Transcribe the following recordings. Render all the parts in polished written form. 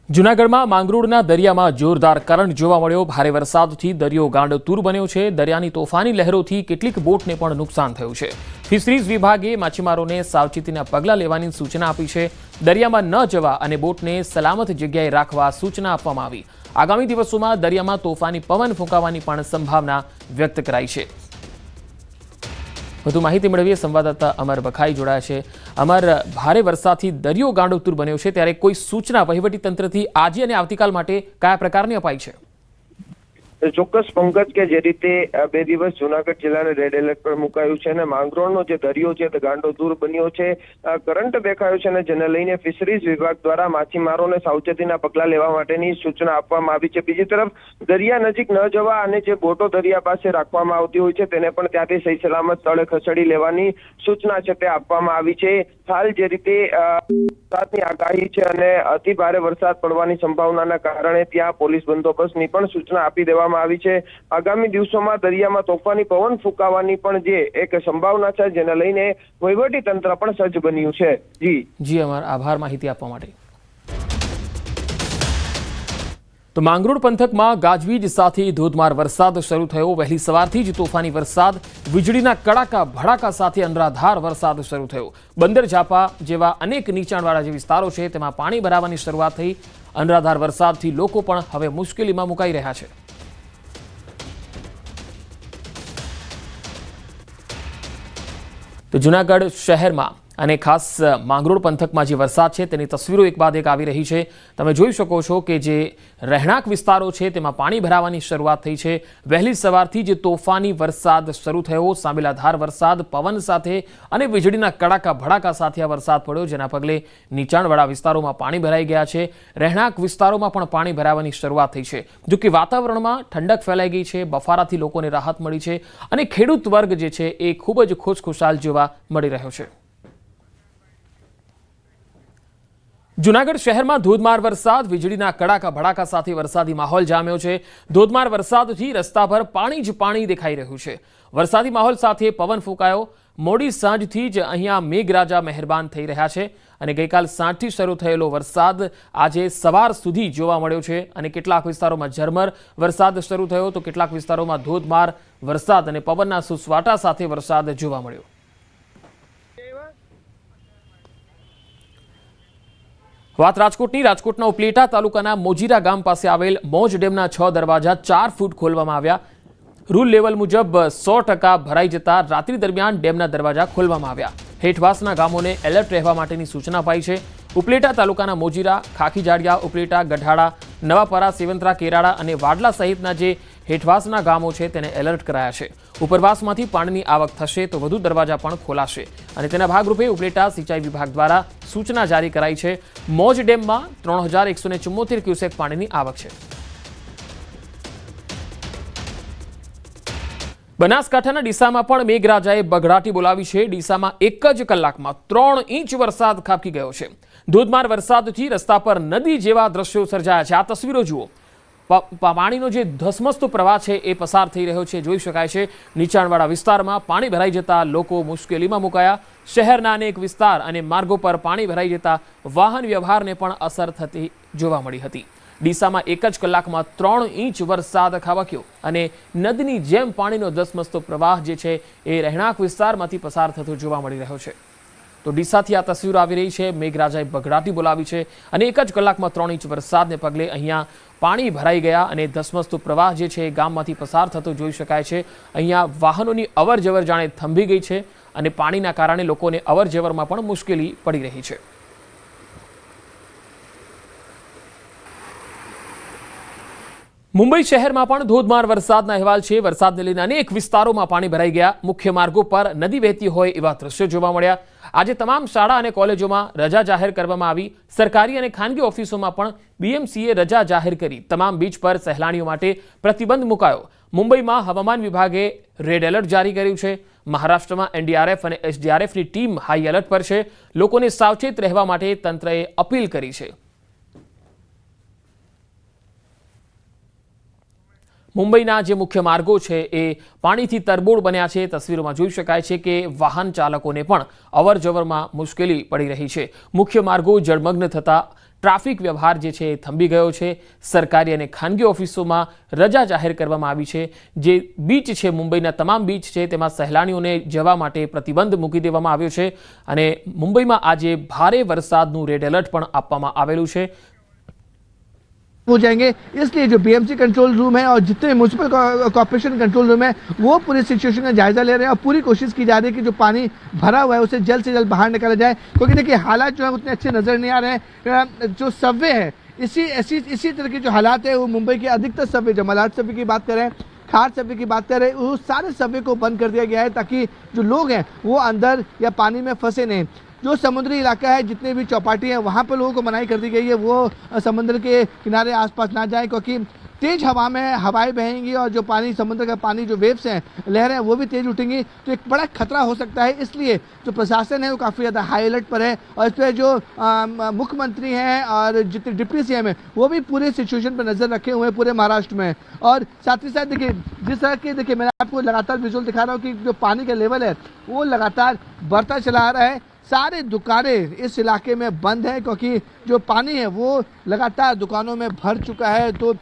જૂનાગઢમાં માંગરોળના દરિયામાં જોરદાર કરંટ જોવા મળ્યો। ભારે વરસાદથી દરિયો ગાંડતૂર બન્યો છે। દરિયાની તોફાની લહેરોથી કેટલીક બોટને પણ નુકસાન થયું છે। ફિશરીઝ વિભાગે માછીમારોને સાવચેતીના પગલાં લેવાની સૂચના આપી છે। દરિયામાં ન જવા અને બોટને સલામત જગ્યાએ રાખવા સૂચના આપવામાં આવી। આગામી દિવસોમાં દરિયામાં તોફાની પવન ફૂંકાવાની પણ સંભાવના વ્યક્ત કરાઈ છે। વધુ માહિતી મેળવીએ સંવાદદાતા અમર બખાઈ જોડાયા છે। અમર, ભારે વરસાદથી દરિયો ગાંડોતૂર બન્યો છે, ત્યારે કોઈ સૂચના વહીવટી તંત્રથી આજે અને આવતીકાલ માટે કયા પ્રકારની અપાઈ છે? ચોક્કસ પંકજ કે જે રીતે 2 દિવસ જૂનાગઢ જિલ્લાને રેડ એલર્ટ પર મુકાયું છે અને માંગરોળનો જે દરિયો છે તે ગાંડોતૂર બન્યો છે, કરંટ દેખાયો છે અને જેને લઈને ફિશરીઝ વિભાગ દ્વારા માછીમારોને સાવચેતીના પગલાં લેવા માટેની સૂચના આપવામાં આવી છે। બીજી તરફ દરિયા નજીક ન જવા અને જે બોટો દરિયા પાસે રાખવામાં આવતી હોય છે તેને પણ ત્યાંથી સહી સલામત સ્થળે ખસેડી લેવાની સૂચના છે તે આપવામાં આવી છે। હાલ જે રીતે વરસાદની આગાહી છે અને અતિ ભારે વરસાદ પડવાની સંભાવનાના કારણે ત્યાં પોલીસ બંદોબસ્તની પણ સૂચના આપી દેવામાં આવી છે। આગામી દિવસોમાં દરિયામાં તોફાની પવન ફૂંકાવાની પણ જે એક સંભાવના છે, જેને લઈને વહીવટી તંત્ર પણ સજ્જ બન્યું છે। જી અમર, આભાર માહિતી આપવા માટે। તો માંગરોળ પંથકમાં ગાજવીજ સાથે ધોધમાર વરસાદ શરૂ થયો। વહેલી સવારથી જ તોફાની વરસાદ, વીજળીના કડાકા ભડાકા સાથે અનરાધાર વરસાદ શરૂ થયો। બંદર ઝાપા જેવા અનેક નીચાણવાળા જે વિસ્તારો છે તેમાં પાણી ભરાવાની શરૂઆત થઈ। અનરાધાર વરસાદથી લોકો પણ હવે મુશ્કેલીમાં મુકાઈ રહ્યા છે। તો જૂનાગઢ શહેરમાં અને ખાસ માંગરોળ પંથકમાં જે વરસાદ છે તેની તસવીરો એક બાદ એક આવી રહી છે। તમે જોઈ શકો છો કે જે રહેણાંક વિસ્તારો છે તેમાં પાણી ભરાવાની શરૂઆત થઈ છે। વહેલી સવારથી જ તોફાની વરસાદ શરૂ થયો। સાંબેલાધાર વરસાદ, પવન સાથે અને વીજળીના કડાકા ભડાકા સાથે આ વરસાદ પડ્યો, જેના પગલે નીચાણવાળા વિસ્તારોમાં પાણી ભરાઈ ગયા છે। રહેણાંક વિસ્તારોમાં પણ પાણી ભરાવાની શરૂઆત થઈ છે। જો કે વાતાવરણમાં ઠંડક ફેલાઈ ગઈ છે, બફારાથી લોકોને રાહત મળી છે અને ખેડૂત વર્ગ જે છે એ ખૂબ જ ખુશખુશાલ જોવા મળી રહ્યો છે। જૂનાગઢ શહેરમાં ધોધમાર વરસાદ, વીજળીના કડાકા ભડાકા સાથે વરસાદી માહોલ જામ્યો છે। ધોધમાર વરસાદથી રસ્તા પર પાણી જ પાણી દેખાઈ રહ્યું છે। વરસાદી માહોલ સાથે પવન ફૂંકાયો। મોડી સાંજથી જ અહીંયા મેઘરાજા મહેરબાન થઈ રહ્યા છે અને ગઈકાલ સાંજથી શરૂ થયેલો વરસાદ આજે સવાર સુધી જોવા મળ્યો છે અને કેટલાક વિસ્તારોમાં ઝરમર વરસાદ શરૂ થયો તો કેટલાક વિસ્તારોમાં ધોધમાર વરસાદ અને પવનના સુસવાટા સાથે વરસાદ જોવા મળ્યો। વાત રાજકોટની। રાજકોટના ઉપલેટા તાલુકાના મોજીરા ગામ પાસે આવેલ મોજ ડેમના 6 દરવાજા 4 ફૂટ ખોલવામાં આવ્યા। રૂલ લેવલ મુજબ 100% ભરાઈ જતા રાત્રિ દરમિયાન ડેમના દરવાજા ખોલવામાં આવ્યા। હેઠવાસના ગામોને એલર્ટ રહેવા માટેની સૂચના અપાઈ છે। ઉપલેટા તાલુકાના મોજીરા, ખાખીજાડિયા, ઉપલેટા, ગઢાડા, નવાપરા, સેવંતરા, કેરાળા અને વાડલા સહિતના જે હેઠવાસના ગામો છે તેને એલર્ટ કરાયા છે। ઉપરવાસમાંથી પાણીની આવક થશે તો વધુ દરવાજા પણ ખોલાશે અને તેના ભાગરૂપે ઉપલેટા સિંચાઈ વિભાગ દ્વારા સૂચના જારી કરાઈ છે। મોજ ડેમમાં 3174 ક્યુસેક પાણીની આવક છે। બનાસકાંઠાના ડીસામાં પણ મેઘરાજાએ બગડાટી બોલાવી છે। ડીસામાં એક જ કલાકમાં 3 ઇંચ વરસાદ ખાબકી ગયો છે। ધોધમાર વરસાદથી રસ્તા પર નદી જેવા દ્રશ્યો સર્જાયા છે। આ તસવીરો જુઓ। પાણીનો જે ધસમસતો પ્રવાહ છે એ પસાર થઈ રહ્યો છે, જોઈ શકાય છે। નીચાણવાળા વિસ્તારમાં પાણી ભરાઈ જતા લોકો મુશ્કેલીમાં મુકાયા। શહેરના અનેક વિસ્તાર અને માર્ગો પર પાણી ભરાઈ જતા વાહન વ્યવહારને પણ અસર થતી જોવા મળી હતી। ડીસામાં એક જ કલાકમાં 3 ઇંચ વરસાદ ખાબક્યો અને નદીની જેમ પાણીનો ધસમસતો પ્રવાહ જે છે એ રહેણાંક વિસ્તારમાંથી પસાર થતો જોવા મળી રહ્યો છે। તો ડીસાથી આ તસવીરો આવી રહી છે। મેઘરાજાએ બગડાટી બોલાવી છે અને એક જ કલાકમાં 3 ઇંચ વરસાદને પગલે અહીંયા પાણી ભરાઈ ગયા અને ધસમસતો પ્રવાહ જે છે એ ગામમાંથી પસાર થતો જોઈ શકાય છે। અહીંયા વાહનોની અવર જવર જાણે થંભી ગઈ છે અને પાણીના કારણે લોકોને અવર જવરમાં પણ મુશ્કેલી પડી રહી છે। મુંબઈ શહેરમાં પણ ધોધમાર વરસાદના અહેવાલ છે। વરસાદને લઈને અનેક વિસ્તારોમાં પાણી ભરાઈ ગયા। મુખ્ય માર્ગો પર નદી વહેતી હોય એવા દ્રશ્યો જોવા મળ્યા। આજે તમામ શાળા અને કોલેજોમાં રજા જાહેર કરવામાં આવી। સરકારી અને ખાનગી ઓફિસોમાં પણ બીએમસીએ રજા જાહેર કરી। તમામ બીચ પર સહેલાણીઓ માટે પ્રતિબંધ મુકાયો। મુંબઈમાં હવામાન વિભાગે રેડ એલર્ટ જારી કર્યું છે। મહારાષ્ટ્રમાં એનડીઆરએફ અને એસડીઆરએફની ટીમ હાઈ એલર્ટ પર છે। લોકોને સાવચેત રહેવા માટે તંત્રએ અપીલ કરી છે। મુંબઈના જે મુખ્ય માર્ગો છે એ પાણીથી તરબોળ બન્યા છે। તસવીરોમાં જોઈ શકાય છે કે વાહન ચાલકોને પણ અવરજવરમાં મુશ્કેલી પડી રહી છે। મુખ્ય માર્ગો જળમગ્ન થતા ટ્રાફિક વ્યવહાર જે છે એ થંભી ગયો છે। સરકારી અને ખાનગી ઓફિસોમાં રજા જાહેર કરવામાં આવી છે। જે બીચ છે, મુંબઈના તમામ બીચ છે, તેમાં સહેલાણીઓને જવા માટે પ્રતિબંધ મૂકી દેવામાં આવ્યો છે અને મુંબઈમાં આજે ભારે વરસાદનું રેડ એલર્ટ પણ આપવામાં આવેલું છે। हो जाएंगे, इसलिए जो बीएमसी कंट्रोल रूम है और जितने म्यूनसिपल कॉर्पोरेशन कंट्रोल रूम है वो पूरी सिचुएशन का जायजा ले रहे हैं और पूरी कोशिश की जा रही है कि जो पानी भरा हुआ है उसे जल्द से जल्द बाहर निकाला जाए। क्योंकि देखिए हालात जो है उतने अच्छे नजर नहीं आ रहे हैं। जो सबवे है इसी तरह के जो हालात है वो मुंबई के अधिकतर सबवे, जो मलाड सबवे की बात करें, खार सबवे की बात करें, उस सारे सबवे को बंद कर दिया गया है ताकि जो लोग हैं वो अंदर या पानी में फंसे नहीं। जो समुद्री इलाका है, जितने भी चौपाटी है, वहाँ पर लोगों को मनाही कर दी गई है वो समुद्र के किनारे आसपास ना जाएं, क्योंकि तेज हवा में हवाएं बहेंगी और जो पानी, समुद्र का पानी, जो वेव्स हैं, लहरें हैं, वो भी तेज उठेंगी तो एक बड़ा खतरा हो सकता है। इसलिए जो प्रशासन है वो काफ़ी ज़्यादा हाई अलर्ट पर है और इस पर जो मुख्यमंत्री हैं और जितने डिप्टी सीएम हैं वो भी पूरे सिचुएशन पर नज़र रखे हुए हैं पूरे महाराष्ट्र में। और साथ ही साथ देखिए जिस तरह के, देखिए मैं आपको लगातार विजुअल दिखा रहा हूँ कि जो पानी का लेवल है वो लगातार बढ़ता चला आ रहा है। सारे दुकानें इस इलाके में बंद हैं क्योंकि जो पानी है वो लगातार दुकानों में भर चुका है। तो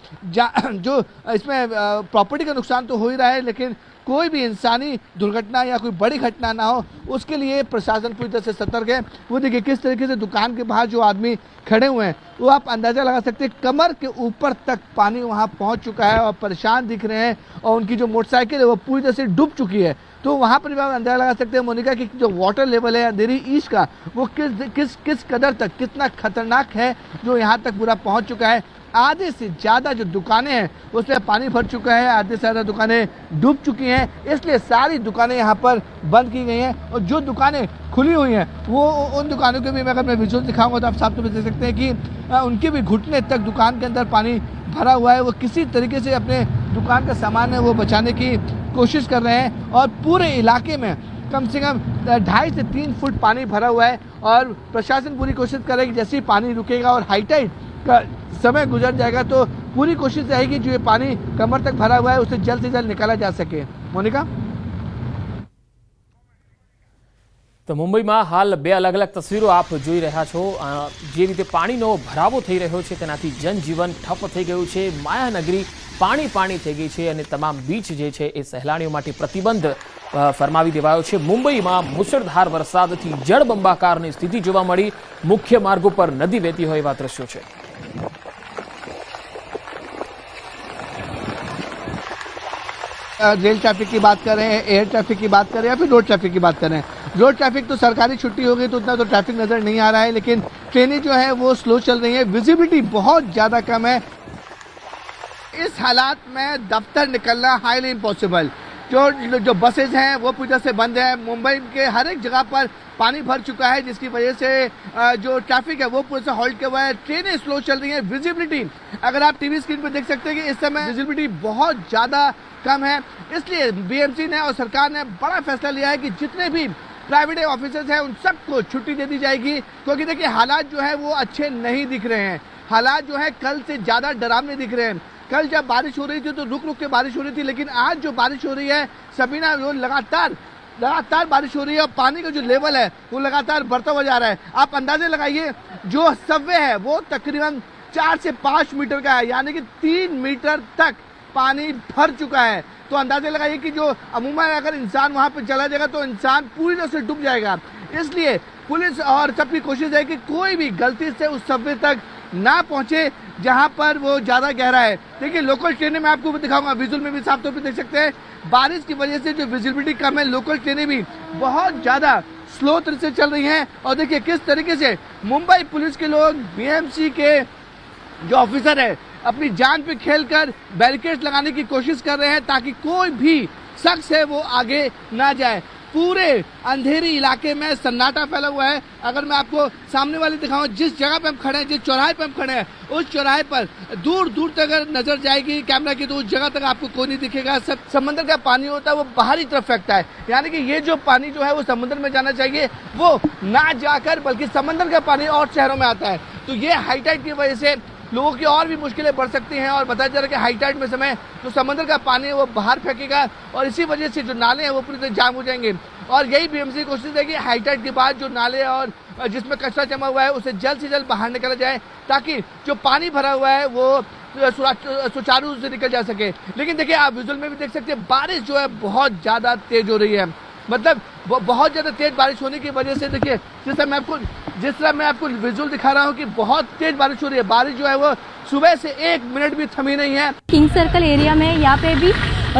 जो इसमें प्रॉपर्टी का नुकसान तो हो ही रहा है, लेकिन कोई भी इंसानी दुर्घटना या कोई बड़ी घटना ना हो उसके लिए प्रशासन पूरी तरह से सतर्क है। वो देखिए किस तरीके से दुकान के बाहर जो आदमी खड़े हुए हैं वो आप अंदाज़ा लगा सकते हैं, कमर के ऊपर तक पानी वहाँ पहुँच चुका है और परेशान दिख रहे हैं और उनकी जो मोटरसाइकिल है वो पूरी तरह से डूब चुकी है। तो वहाँ पर भी आप अंदाजा लगा सकते हैं मोनिका कि जो वाटर लेवल है अंधेरी ईस्ट का वो किस कदर तक, कितना खतरनाक है, जो यहाँ तक पूरा पहुँच चुका है। आधे से ज़्यादा जो दुकानें हैं उसमें पानी भर चुका है, आधे से ज़्यादा दुकानें डूब चुकी हैं। इसलिए सारी दुकानें यहाँ पर बंद की गई हैं और जो दुकानें खुली हुई हैं वो उन दुकानों के भी अगर मैं विजुअल दिखाऊंगा तो आप साफ तौर पर देख सकते हैं कि उनके भी घुटने तक दुकान के अंदर पानी भरा हुआ है। वो किसी तरीके से अपने दुकान का सामान है वो बचाने की कोशिश कर रहे हैं और पूरे इलाके में कम से कम 2.5 से 3 फुट पानी भरा हुआ है और प्रशासन पूरी कोशिश कर रहा है कि जैसे ही पानी रुकेगा और हाई टाइड का समय गुजर जाएगा तो पूरी कोशिश रहेगी जो ये पानी कमर तक भरा हुआ है उसे जल्द से जल्द निकाला जा सके। मोनिका, તો મુંબઈમાં હાલ બે અલગ અલગ તસવીરો આપ જોઈ રહ્યા છો। જે રીતે પાણીનો ભરાવો થઈ રહ્યો છે તેનાથી જનજીવન ઠપ થઈ ગયું છે। માયાનગરી પાણી પાણી થઈ ગઈ છે અને તમામ બીચ જે છે એ સહેલાણીઓ માટે પ્રતિબંધ ફરમાવી દેવાયો છે। મુંબઈમાં મુશળધાર વરસાદથી જળબંબાકારની સ્થિતિ જોવા મળી। મુખ્ય માર્ગો પર નદી વહેતી હોય એવા દ્રશ્યો છે। रेल ट्रैफिक की बात करें, एयर ट्रैफिक की बात करें या फिर रोड ट्रैफिक की बात करें, रोड ट्रैफिक तो सरकारी छुट्टी हो गई तो उतना तो ट्रैफिक नज़र नहीं आ रहा है, लेकिन ट्रेनें जो है वो स्लो चल रही है, विजिबिलिटी बहुत ज़्यादा कम है। इस हालात में दफ्तर निकलना हाईली इम्पॉसिबल। जो बसेज हैं वो पूरी तरह से बंद है। मुंबई के हर एक जगह पर पानी भर चुका है जिसकी वजह से जो ट्रैफिक है वो पूरी तरह से हॉल्ट किया हुआ है। ट्रेनें स्लो चल रही हैं। विजिबिलिटी अगर आप टीवी स्क्रीन पर देख सकते हैं कि इस समय विजिबिलिटी बहुत ज़्यादा कम है। इसलिए बीएमसी ने और सरकार ने बड़ा फैसला लिया है कि जितने भी प्राइवेट ऑफिसर्स हैं उन सबको छुट्टी दे दी जाएगी, क्योंकि देखिए हालात जो है वो अच्छे नहीं दिख रहे हैं। हालात जो है कल से ज़्यादा डरावने दिख रहे हैं। कल जब बारिश हो रही थी तो रुक रुक के बारिश हो रही थी, लेकिन आज जो बारिश हो रही है सबीना, वो लगातार बारिश हो रही है और पानी का जो लेवल है वो लगातार बढ़ता हुआ जा रहा है। आप अंदाजे लगाइए जो सबवे है वो तकरीबन 4 से 5 मीटर का है, यानी कि 3 मीटर तक पानी भर चुका है। तो अंदाजे लगाइए कि जो अमूमन अगर इंसान वहां पर चला जाएगा तो इंसान पूरी तरह से डूब जाएगा। इसलिए पुलिस और सबकी कोशिश है कि कोई भी गलती से उस सबवे तक ना पहुंचे जहां पर वो ज्यादा गहरा है। देखिए लोकल ट्रेनें मैं आपको दिखाऊंगा, विजुअल में भी साफ तौर पे देख सकते हैं बारिश की वजह से जो विजिबिलिटी कम है, लोकल ट्रेनें भी बहुत ज्यादा स्लो तरह से चल रही हैं। और देखिए किस तरीके से मुंबई पुलिस के लोग, बीएमसी के जो ऑफिसर है, अपनी जान पे खेलकर बैरिकेड्स लगाने की कोशिश कर रहे हैं ताकि कोई भी शख्स है वो आगे ना जाए। पूरे अंधेरी इलाके में सन्नाटा फैला हुआ है। अगर मैं आपको सामने वाले दिखाऊं, जिस जगह पे हम खड़े हैं, जिस चौराहे पे हम खड़े हैं, उस चौराहे पर दूर दूर तक अगर नजर जाएगी कैमरा की तो उस जगह तक आपको कोई नहीं दिखेगा। सब समंदर का पानी होता है वो बाहरी तरफ फेंकता है, यानी कि ये जो पानी जो है वो समुद्र में जाना चाहिए वो ना जाकर बल्कि समंदर का पानी और शहरों में आता है। तो ये हाई टाइड की वजह से लोगों की और भी मुश्किलें बढ़ सकती हैं। और बताया जा रहा है कि हाई टाइड में समय जो समंदर का पानी है वो बाहर फेंकेगा और इसी वजह से जो नाले हैं वो पूरी तरह जाम हो जाएंगे। और यही बीएमसी की कोशिश है कि हाई टाइड के बाद जो नाले और जिसमें कचरा जमा हुआ है उसे जल्द से जल्द बाहर निकाला जाए, ताकि जो पानी भरा हुआ है वो सुचारू रूप से निकल जा सके। लेकिन देखिए, आप विजुअल में भी देख सकते हैं, बारिश जो है बहुत ज्यादा तेज हो रही है। मतलब बहुत ज्यादा तेज बारिश होने की वजह से देखिए, जिस तरह मैं आपको विजुअल दिखा रहा हूँ कि बहुत तेज बारिश हो रही है। बारिश जो है वो सुबह से 1 मिनट भी थमी नहीं है। किंग सर्कल एरिया में यहाँ पे भी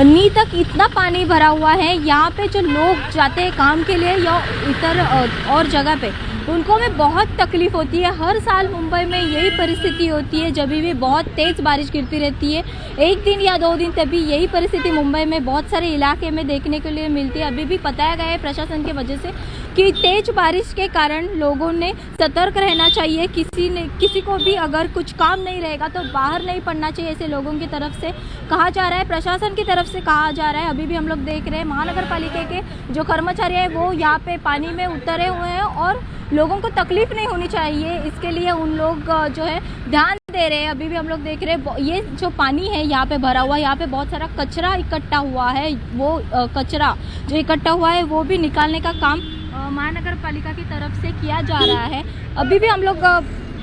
नी तक इतना पानी भरा हुआ है। यहाँ पे जो लोग जाते हैं काम के लिए या इतर और जगह पे, उनको में बहुत तकलीफ होती है। हर साल मुंबई में यही परिस्थिति होती है, जब भी बहुत तेज़ बारिश गिरती रहती है। 1 दिन या 2 दिन तभी यही परिस्थिति मुंबई में बहुत सारे इलाके में देखने के लिए मिलती है। अभी भी बताया गया है प्रशासन की वजह से कि तेज बारिश के कारण लोगों ने सतर्क रहना चाहिए। किसी को भी अगर कुछ काम नहीं रहेगा तो बाहर नहीं पड़ना चाहिए, ऐसे लोगों की तरफ से कहा जा रहा है, प्रशासन की तरफ से कहा जा रहा है। अभी भी हम लोग देख रहे हैं महानगर पालिका के जो कर्मचारी हैं वो यहाँ पे पानी में उतरे हुए हैं और लोगों को तकलीफ नहीं होनी चाहिए, इसके लिए उन लोग जो है ध्यान दे रहे हैं। अभी भी हम लोग देख रहे हैं ये जो पानी है यहाँ पे भरा हुआ है, यहाँ पे बहुत सारा कचरा इकट्ठा हुआ है। वो कचरा जो इकट्ठा हुआ है वो भी निकालने का काम महानगर पालिका की तरफ से किया जा रहा है। अभी भी हम लोग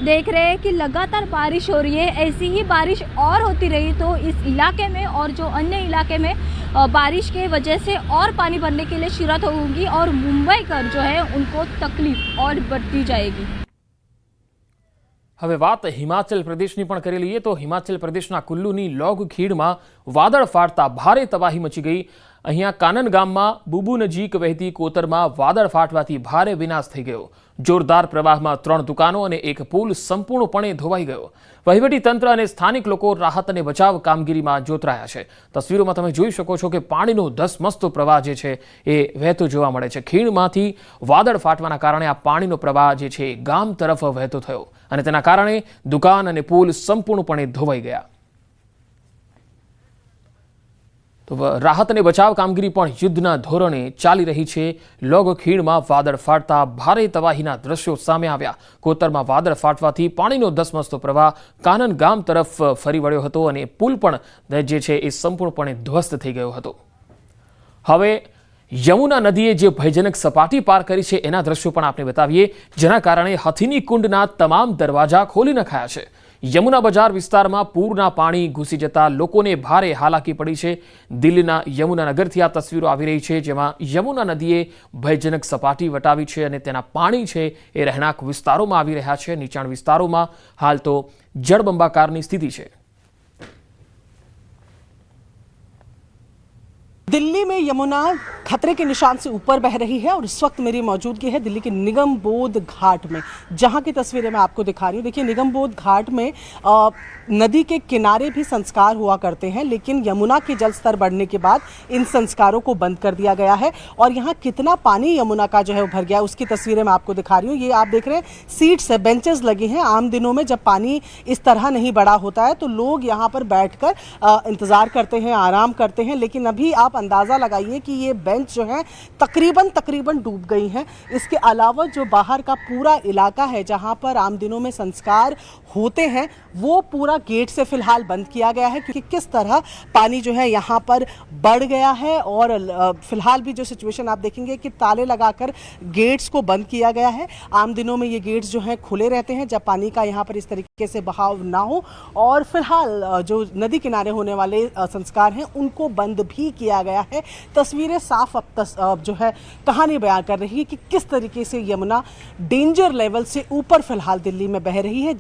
देख रहे हैं कि लगातार बारिश हो रही है। ऐसी ही बारिश और होती रही तो इस इलाके में और जो अन्य इलाके में बारिश के वजह से और पानी भरने के लिए शिरत होगी और मुंबई कर जो है उनको तकलीफ और बढ़ती जाएगी। હવે વાત હિમાચલ પ્રદેશની પણ કરી લઈએ તો હિમાચલ પ્રદેશના કુલ્લુની લોગ ખીણમાં વાદળ ફાટતા ભારે તબાહી મચી ગઈ। અહીંયા કાનન ગામમાં બુબુ નજીક વહેતી કોતરમાં વાદળ ફાટવાથી ભારે વિનાશ થઈ ગયો। જોરદાર પ્રવાહમાં 3 દુકાનો અને એક પુલ સંપૂર્ણપણે ધોવાઈ ગયો। વહીવટી તંત્ર અને સ્થાનિક લોકો રાહત અને બચાવ કામગીરીમાં જોતરાયા છે। તસવીરોમાં તમે જોઈ શકો છો કે પાણીનો ધસમસતો પ્રવાહ જે છે એ વહેતો જોવા મળે છે। ખીણમાંથી વાદળ ફાટવાના કારણે આ પાણીનો પ્રવાહ જે છે ગામ તરફ વહેતો થયો અને તેના કારણે દુકાન અને પુલ સંપૂર્ણપણે ધોવાઈ ગયા। તો રાહત અને બચાવ કામગીરી પણ યુદ્ધના ધોરણે ચાલી રહી છે। લોગ ખીણમાં વાદળ ફાટતા ભારે તબાહીના દ્રશ્યો સામે આવ્યા। કોતરમાં વાદળ ફાટવાથી પાણીનો ધસમસતો પ્રવાહ કાનન ગામ તરફ ફરી વળ્યો હતો અને પુલ પણ જે છે એ સંપૂર્ણપણે ધ્વસ્ત થઈ ગયો હતો। હવે યમુના નદીએ જે ભયજનક સપાટી પાર કરી છે એના દ્રશ્યો પણ આપણે બતાવીએ, જેના કારણે હથીની કુંડના તમામ દરવાજા ખોલી નખાયા છે। યમુના બજાર વિસ્તારમાં પૂરના પાણી ઘૂસી જતા લોકોને ભારે હાલાકી પડી છે। દિલ્હીના યમુનાનગરથી આ તસવીરો આવી રહી છે, જેમાં યમુના નદીએ ભયજનક સપાટી વટાવી છે અને તેના પાણી છે એ રહેણાંક વિસ્તારોમાં આવી રહ્યા છે। નીચાણ વિસ્તારોમાં હાલ તો જળબંબાકારની સ્થિતિ છે। दिल्ली में यमुना खतरे के निशान से ऊपर बह रही है और इस वक्त मेरी मौजूदगी है दिल्ली के निगम बोध घाट में, जहां की तस्वीरें मैं आपको दिखा रही हूँ। देखिए, निगम बोध घाट में नदी के किनारे भी संस्कार हुआ करते हैं, लेकिन यमुना के जल स्तर बढ़ने के बाद इन संस्कारों को बंद कर दिया गया है। और यहाँ कितना पानी यमुना का जो है भर गया, उसकी तस्वीरें मैं आपको दिखा रही हूँ। ये आप देख रहे हैं, सीट्स है, बेंचेस लगे हैं। आम दिनों में जब पानी इस तरह नहीं बढ़ा होता है तो लोग यहाँ पर बैठकर इंतजार करते हैं, आराम करते हैं, लेकिन अभी आप अंदाज़ा लगाइए कि ये बेंच जो है तकरीबन डूब गई हैं। इसके अलावा जो बाहर का पूरा इलाका है जहाँ पर आम दिनों में संस्कार होते हैं, वो पूरा गेट से फिलहाल बंद किया गया है, क्योंकि किस तरह पानी जो है यहाँ पर बढ़ गया है। और फिलहाल भी जो सिचुएशन आप देखेंगे कि ताले लगाकर गेट्स को बंद किया गया है। आम दिनों में ये गेट्स जो हैं खुले रहते हैं जब पानी का यहाँ पर इस तरीके से बहाव ना हो। और फिलहाल जो नदी किनारे होने वाले संस्कार हैं उनको बंद भी किया गया है। तस्वीरें साफ अब जो है कहानी बयान कर रही है कि किस तरीके से यमुना डेंजर लेवल से ऊपर फिलहाल दिल्ली में बह रही है।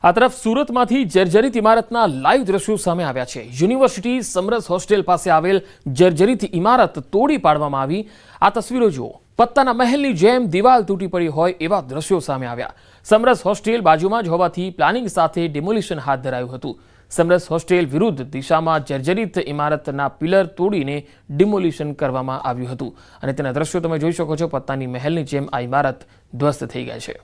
આ તરફ સુરતમાંથી જર્જરિત ઇમારતના લાઈવ દ્રશ્યો સામે આવ્યા છે। યુનિવર્સિટી સમરસ હોસ્ટેલ પાસે આવેલ જર્જરિત ઇમારત તોડી પાડવામાં આવી। આ તસવીરો જુઓ, પત્તાના મહેલની જેમ દિવાલ તૂટી પડી હોય એવા દ્રશ્યો સામે આવ્યા। સમરસ હોસ્ટેલ બાજુમાં જ હોવાથી પ્લાનિંગ સાથે ડિમોલિશન હાથ ધરાયું હતું। સમરસ હોસ્ટેલ વિરુદ્ધ દિશામાં જર્જરિત ઇમારતના પિલર તોડીને ડિમોલિશન કરવામાં આવ્યું હતું અને તેના દ્રશ્યો તમે જોઈ શકો છો। પત્તાની મહેલની જેમ આ ઇમારત ધ્વસ્ત થઈ ગઈ છે।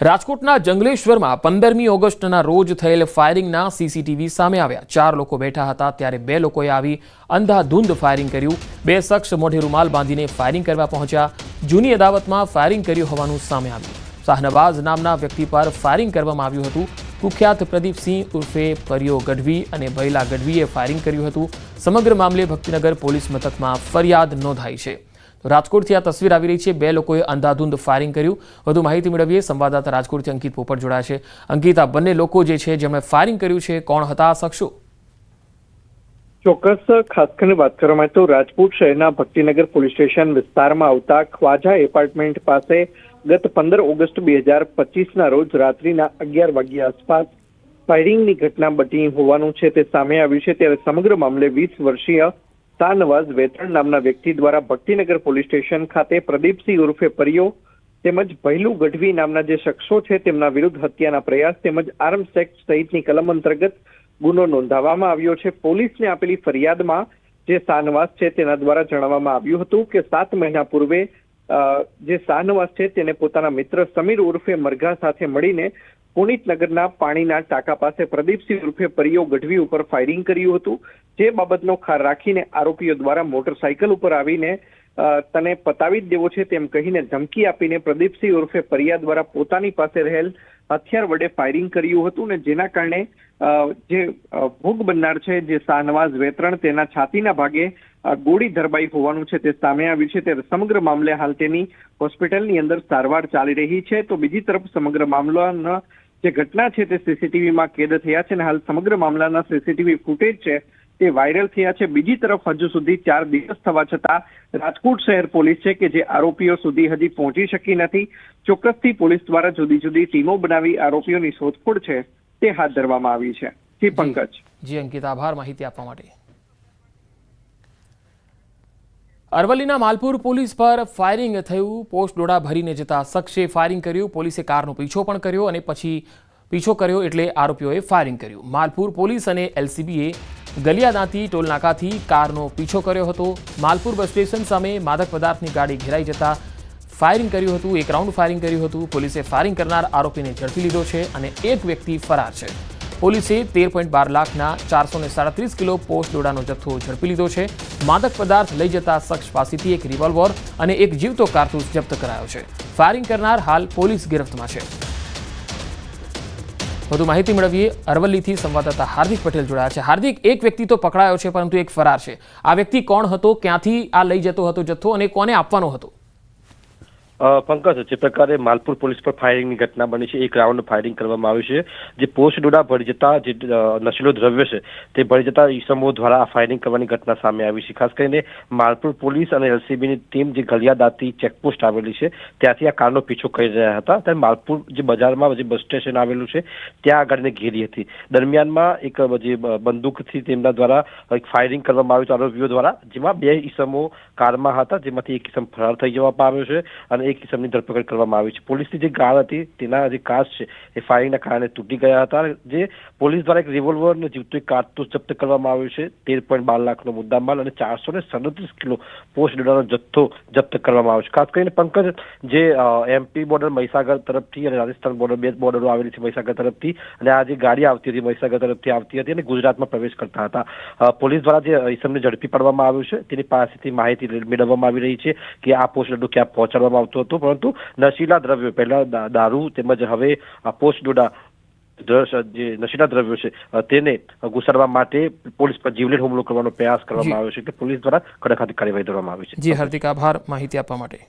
રાજકોટના જંગલેશ્વરમાં 15મી ઓગસ્ટના રોજ થયેલ ફાયરિંગના સીસીટીવી સામે આવ્યા. 4 લોકો બેઠા હતા ત્યારે 2 લોકોએ આવી અંધાધૂંધ ફાયરિંગ કર્યું. 2 શખ્સ મોઢે રૂમાલ બાંધીને ફાયરિંગ કરવા પહોંચ્યા. જૂની અદાવતમાં ફાયરિંગ કર્યું હોવાનું સામે આવ્યું. શાહનવાઝ નામના વ્યક્તિ પર ફાયરિંગ કરવામાં આવ્યું હતું. કુખ્યાત પ્રદીપસિંહ ઉર્ફે પરિયો ગઢવી અને ભૈલા ગઢવીએ ફાયરિંગ કર્યું હતું. સમગ્ર મામલે ભક્તિનગર પોલીસ મથકમાં ફરિયાદ નોંધાઈ છે. રાજકોટથી આ તસવીર આવી રહી છે. 2 લોકોએ અંધાધૂંધ ફાયરિંગ કર્યું. વધુ માહિતી મેળવીએ સંવાદદાતા રાજકોટથી અંકિત પોપટ જોડાયા છે. અંકિત, આ બંને લોકો જે છે જેમણે ફાયરિંગ કર્યું છે, કોણ હતા આ શખ્સો? ચોક્કસ ખાસ કરીને વાત કરવામાં તો રાજકોટ શહેરના ભક્તિનગર પોલીસ સ્ટેશન વિસ્તારમાં આવતા ખ્વાજા એપાર્ટમેન્ટ પાસે ગત 15 ઓગસ્ટ 2025ના રોજ રાત્રિના 11 વાગ્યા આસપાસ ફાયરિંગની ઘટના બની હોવાનું છે તે સામે આવ્યું છે. ત્યારે સમગ્ર મામલે 20 વર્ષીય શાહનવાઝ વેતરણ નામના વ્યક્તિ દ્વારા ભક્તિનગર પોલીસ સ્ટેશન ખાતે પ્રદીપસિંહ ઉર્ફે પરિયો તેમજ ભૈલું ગઢવી નામના જે શખ્સો છે તેમના વિરુદ્ધ હત્યાના પ્રયાસ તેમજ આર્મ્સ એક્ટ સહિતની કલમ અંતર્ગત ગુનો નોંધાવવામાં આવ્યો છે. પોલીસને આપેલી ફરિયાદમાં જે શાહનવાઝ છે તેના દ્વારા જણાવવામાં આવ્યું હતું કે 7 મહિના પૂર્વે જે શાહનવાઝ છે તેને પોતાના મિત્ર સમીર ઉર્ફે મરઘા સાથે મળીને પુનિતનગરના પાણીના ટાંકા પાસે પ્રદીપસિંહ ઉર્ફે પરિયો ગઢવી ઉપર ફાયરિંગ કર્યું હતું. જે બાબતનો ખાર રાખીને આરોપીઓ દ્વારા મોટરસાયકલ ઉપર આવીને તને પતાવી જ દેવો છે તેમ કહીને ધમકી આપીને પ્રદીપસિંહ ઉર્ફે પરિયા દ્વારા પોતાની પાસે રહેલ હથિયાર વડે ફાયરિંગ કર્યું હતું ને જેના કારણે જે ભોગ બનનાર છે જે શાહનવાઝ વેતરણ તેના છાતીના ભાગે ગોળી ધરબાઈ હોવાનું છે તે સામે આવ્યું છે. ત્યારે સમગ્ર મામલે હાલ તેની હોસ્પિટલની અંદર સારવાર ચાલી રહી છે. તો બીજી તરફ સમગ્ર મામલાના જે ઘટના છે તે સીસીટીવીમાં કેદ થયા છે અને હાલ સમગ્ર મામલાના સીસીટીવી ફૂટેજ છે તે વાયરલ થયા છે. બીજી તરફ હજુ સુધી 4 દિવસ થવા છતાં રાજકોટ શહેર પોલીસ છે કે જે આરોપીઓ સુધી હજી પહોંચી શકી નથી. ચોક્કસથી પોલીસ દ્વારા જુદી જુદી ટીમો બનાવી આરોપીઓની શોધખોળ છે તે હાથ ધરવામાં આવી છે. જી પંકજ. જી અંકિત, આભાર માહિતી આપવા માટે. અરવલ્લીના માલપુર પોલીસ પર ફાયરિંગ થયું. પોસ્ટ ડોડા ભરીને જતા શખ્સે ફાયરિંગ કર્યું. પોલીસે કારનો પીછો પણ કર્યો અને પછી પીછો કર્યો એટલે આરોપીઓએ ફાયરિંગ કર્યું. માલપુર પોલીસ અને એલસીબીએ ગલિયાદાંતી ટોલનાકાથી કારનો પીછો કર્યો હતો. માલપુર બસ સ્ટેશન સામે માદક પદાર્થની ગાડી ઘેરાઈ જતા ફાયરિંગ કર્યું હતું. 1 રાઉન્ડ ફાયરિંગ કર્યું હતું. પોલીસે ફાયરિંગ કરનાર આરોપીને ઝડપી લીધો છે અને એક વ્યક્તિ ફરાર છે. પોલીસે 13.12 લાખના 437 કિલો પોસ્ટ ડોડાનો જથ્થો ઝડપી લીધો છે. માદક પદાર્થ લઈ જતા શખ્સ પાસેથી 1 રિવોલ્વર અને 1 જીવતો કારતૂસ જપ્ત કરાયો છે. ફાયરિંગ કરનાર હાલ પોલીસ ગિરફ્તમાં છે. વધુ માહિતી મેળવીએ અરવલ્લીથી સંવાદદાતા હાર્દિક પટેલ જોડાયા છે. હાર્દિક, એક વ્યક્તિ તો પકડાયો છે પરંતુ એક ફરાર છે. આ વ્યક્તિ કોણ હતો, ક્યાંથી આ લઈ જતો હતો જથ્થો અને કોને આપવાનો હતો? પંકજ, જે પ્રકારે માલપુર પોલીસ પર ફાયરિંગની ઘટના બની છે, 1 રાઉન્ડ ફાયરિંગ કરવામાં આવ્યું છે. જે પોસ્ટ ડોડા ભરી જતા જે નશીલો દ્રવ્ય છે તે ભરી જતા ઈસમો દ્વારા આ ફાયરિંગ કરવાની ઘટના સામે આવી છે. ખાસ કરીને માલપુર પોલીસ અને એલસીબીની ટીમ જે ગલિયાદાંતી ચેકપોસ્ટ આવેલી છે ત્યાંથી આ કારનો પીછો કરી રહ્યા હતા. ત્યારે માલપુર જે બજારમાં જે બસ સ્ટેશન આવેલું છે ત્યાં આ ગાડીને ઘેરી હતી. દરમિયાનમાં એક જે બંદૂકથી તેમના દ્વારા એક ફાયરિંગ કરવામાં આવ્યું આરોપીઓ દ્વારા, જેમાં 2 ઈસમો કારમાં હતા, જેમાંથી એક ઈસમ ફરાર થઈ જવામાં આવ્યો છે અને એક કિસમની ધરપકડ કરવામાં આવી છે. પોલીસની જે ગાળ હતી તેના જે કાચ છે એ ફાયરિંગના કારણે તૂટી ગયા હતા. જે પોલીસ દ્વારા 1 રિવોલ્વર અને જીવતું 1 કારતૂસ જપ્ત કરવામાં આવ્યું છે. 13.12 લાખનો મુદ્દામાલ અને 437 કિલો પોસ્ટ ડોડાનો જથ્થો જપ્ત કરવામાં આવ્યો છે. ખાસ કરીને પંકજ, જે એમપી બોર્ડર મહીસાગર તરફથી અને રાજસ્થાન બોર્ડર 2 બોર્ડરો આવેલી છે મહીસાગર તરફથી, અને આ જે ગાડી આવતી હતી મહીસાગર તરફથી આવતી હતી અને ગુજરાતમાં પ્રવેશ કરતા હતા. પોલીસ દ્વારા જે ઈસમને ઝડપી પાડવામાં આવ્યું છે તેની પાસેથી માહિતી મેળવવામાં આવી રહી છે કે આ પોસ્ટ ડોડો ક્યાં પહોંચાડવામાં આવતો હતો, પરંતુ નશીલા દ્રવ્યો, પહેલા દારૂ તેમજ હવે આ પોસ્ટ ડોડા જે નશીલા દ્રવ્યો છે તેને ઘુસાડવા માટે પોલીસ પર જીવલેણ હુમલો કરવાનો પ્રયાસ કરવામાં આવ્યો છે. એટલે પોલીસ દ્વારા કડક કાર્યવાહી કરવામાં આવી છે. જી હાર્દિક, આભાર માહિતી આપવા માટે.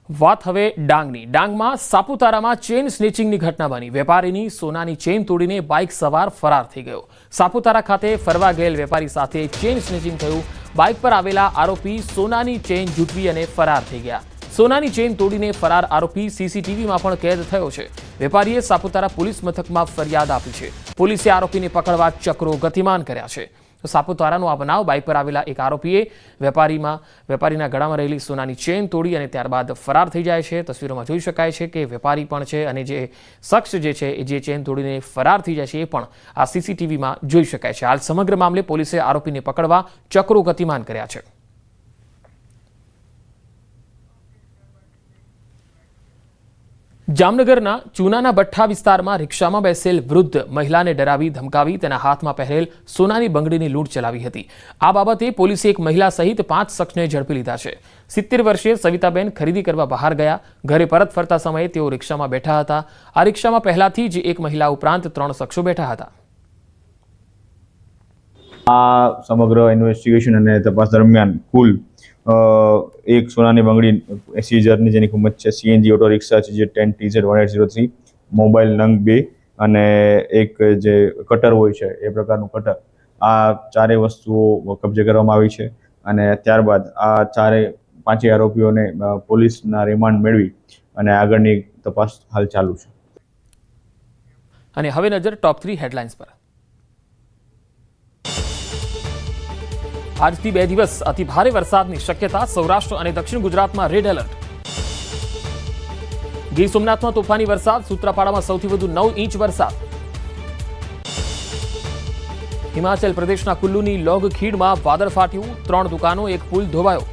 વાત હવે ડાંગની. ડાંગમાં સાપુતારામાં ચેન સ્નેચિંગની ઘટના બની. વેપારીની સોનાની ચેન તોડીને બાઇક સવાર ફરાર થઈ ગયો. સાપુતારા ખાતે ફરવા ગયેલ વેપારી સાથે ચેન સ્નેચિંગ થયું. બાઇક પર આવેલા આરોપી સોનાની ચેન ઝૂંટવી અને ફરાર થઈ ગયા. સોનાની ચેન તોડીને ફરાર આરોપી સીસીટીવીમાં પણ કેદ થયો છે. વેપારીએ સાપુતારા પોલીસ મથકમાં ફરિયાદ આપી છે. પોલીસે આરોપીને પકડવા ચક્રો ગતિમાન કર્યા છે. સાપુતારાનો આ બનાવ. બાઇક પર આવેલા એક આરોપીએ વેપારીના ગળામાં રહેલી સોનાની ચેન તોડી અને ત્યારબાદ ફરાર થઈ જાય છે. તસવીરોમાં જોઈ શકાય છે કે વેપારી પણ છે અને જે શખ્સ જે છે જે ચેન તોડીને ફરાર થઈ જાય છે એ પણ આ સીસીટીવીમાં જોઈ શકાય છે. હાલ સમગ્ર મામલે પોલીસે આરોપીને પકડવા ચક્રો ગતિમાન કર્યા છે. જામનગરના ચૂનાના ભઠ્ઠા વિસ્તારમાં રિક્ષામાં બેસેલ વૃદ્ધ મહિલાને ડરાવી ધમકાવી તેના હાથમાં પહેરેલ સોનાની બંગડીની લૂંટ ચલાવી હતી। આ બાબતે પોલીસે એક મહિલા સહિત 5 શખ્સને ઝડપી લીધા છે। 70 વર્ષીય સવિતાબેન ખરીદી કરવા બહાર ગયા। ઘરે પરત ફરતા સમયે તેઓ રિક્ષામાં બેઠા હતા। આ રિક્ષામાં પહેલાથી જ એક મહિલા ઉપરાંત 3 શખ્સો બેઠા હતા। આ સમગ્ર ઇન્વેસ્ટિગેશન અને તપાસ દરમિયાન કુલ એક સોનાની બંગડી 80,000ની જેની કિંમત છે, સીએનજી ઓટો રિક્ષા છે જે 10TZ1803, મોબાઈલ નંગ 2 અને એક જે કટર હોય છે એ પ્રકારનું કટર, આ ચારેય વસ્તુઓ કબજે કરવામાં આવી છે। અને ત્યારબાદ આ પાંચેય આરોપીઓને પોલીસના રિમાન્ડ મેળવી અને આગળની તપાસ હાલ ચાલુ છે। અને હવે નજર ટોપ 3 હેડલાઇન્સ પર। આજથી 2 દિવસ અતિ ભારે વરસાદની શક્યતા। સૌરાષ્ટ્ર અને દક્ષિણ ગુજરાતમાં રેડ એલર્ટ। ગીર સોમનાથમાં તોફાની વરસાદ। સૂત્રાપાડામાં સૌથી વધુ 9 ઇંચ વરસાદ। હિમાચલ પ્રદેશના કુલ્લુની લોગ ખીણમાં વાદળ ફાટ્યું। 3 દુકાનો, એક પુલ ધોવાયો।